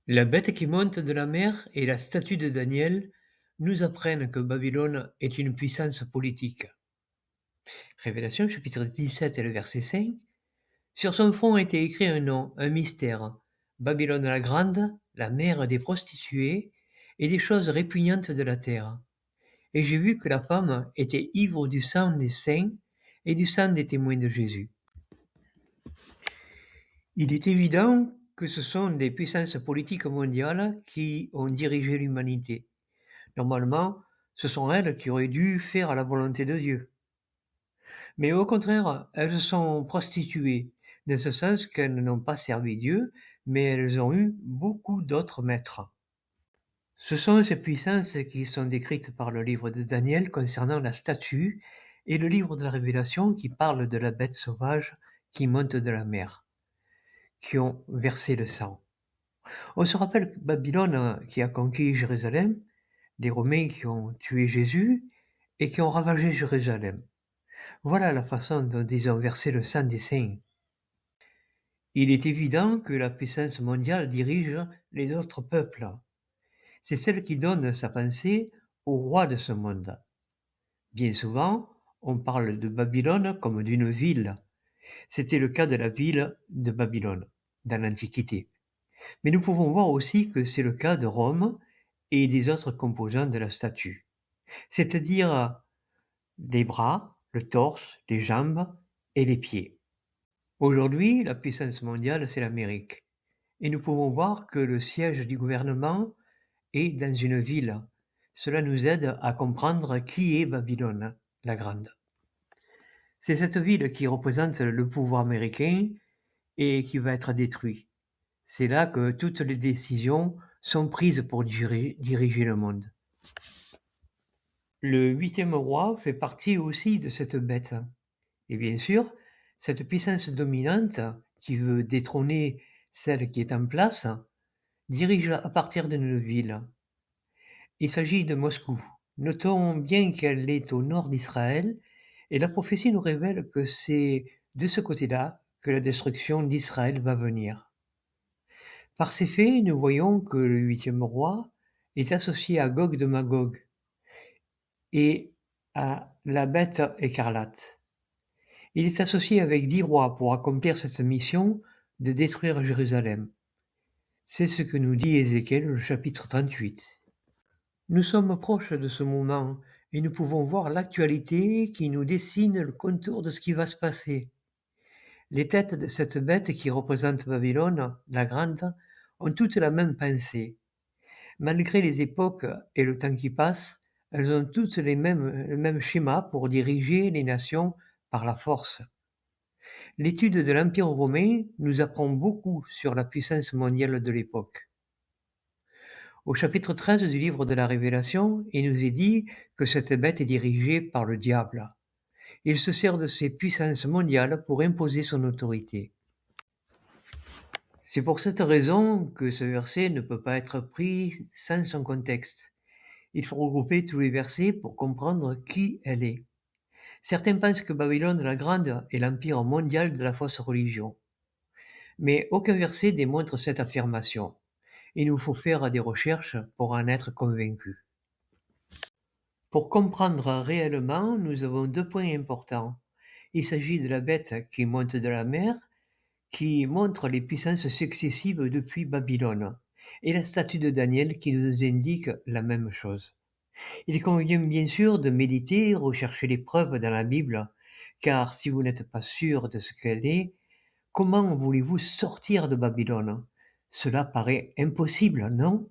La bête qui monte de la mer et la statue de Daniel nous apprennent que Babylone est une puissance politique. Révélation chapitre 17 et le verset 5. Sur son front était écrit un nom, un mystère. Babylone la grande, la mère des prostituées et des choses répugnantes de la terre. Et j'ai vu que la femme était ivre du sang des saints et du sang des témoins de Jésus. Il est évident que ce sont des puissances politiques mondiales qui ont dirigé l'humanité. Normalement, ce sont elles qui auraient dû faire la volonté de Dieu. Mais au contraire, elles se sont prostituées, dans ce sens qu'elles n'ont pas servi Dieu, mais elles ont eu beaucoup d'autres maîtres. Ce sont ces puissances qui sont décrites par le livre de Daniel concernant la statue et le livre de la Révélation qui parle de la bête sauvage qui monte de la mer, qui ont versé le sang. On se rappelle que Babylone qui a conquis Jérusalem, des Romains qui ont tué Jésus et qui ont ravagé Jérusalem. Voilà la façon dont ils ont versé le sang des saints. Il est évident que la puissance mondiale dirige les autres peuples. C'est celle qui donne sa pensée au roi de ce monde. Bien souvent, on parle de Babylone comme d'une ville. C'était le cas de la ville de Babylone dans l'Antiquité. Mais nous pouvons voir aussi que c'est le cas de Rome et des autres composants de la statue. C'est-à-dire les bras, le torse, les jambes et les pieds. Aujourd'hui, la puissance mondiale, c'est l'Amérique. Et nous pouvons voir que le siège du gouvernement est dans une ville. Cela nous aide à comprendre qui est Babylone, la Grande. C'est cette ville qui représente le pouvoir américain et qui va être détruite. C'est là que toutes les décisions sont prises pour diriger le monde. Le 8e roi fait partie aussi de cette bête. Et bien sûr, cette puissance dominante, qui veut détrôner celle qui est en place, dirige à partir d'une ville. Il s'agit de Moscou. Notons bien qu'elle est au nord d'Israël, et la prophétie nous révèle que c'est de ce côté-là que la destruction d'Israël va venir. Par ces faits, nous voyons que le 8e roi est associé à Gog de Magog et à la bête écarlate. Il est associé avec 10 rois pour accomplir cette mission de détruire Jérusalem. C'est ce que nous dit Ézéchiel au chapitre 38. Nous sommes proches de ce moment et nous pouvons voir l'actualité qui nous dessine le contour de ce qui va se passer. Les têtes de cette bête qui représente Babylone, la Grande, ont toutes la même pensée. Malgré les époques et le temps qui passe, elles ont toutes le même schéma pour diriger les nations par la force. L'étude de l'Empire romain nous apprend beaucoup sur la puissance mondiale de l'époque. Au chapitre 13 du livre de la Révélation, il nous est dit que cette bête est dirigée par le diable. Il se sert de ses puissances mondiales pour imposer son autorité. C'est pour cette raison que ce verset ne peut pas être pris sans son contexte. Il faut regrouper tous les versets pour comprendre qui elle est. Certains pensent que Babylone la Grande est l'empire mondial de la fausse religion. Mais aucun verset démontre cette affirmation. Il nous faut faire des recherches pour en être convaincus. Pour comprendre réellement, nous avons 2 points importants. Il s'agit de la bête qui monte de la mer, qui montre les puissances successives depuis Babylone, et la statue de Daniel qui nous indique la même chose. Il convient bien sûr de méditer, rechercher les preuves dans la Bible, car si vous n'êtes pas sûr de ce qu'elle est, comment voulez-vous sortir de Babylone? Cela paraît impossible, non?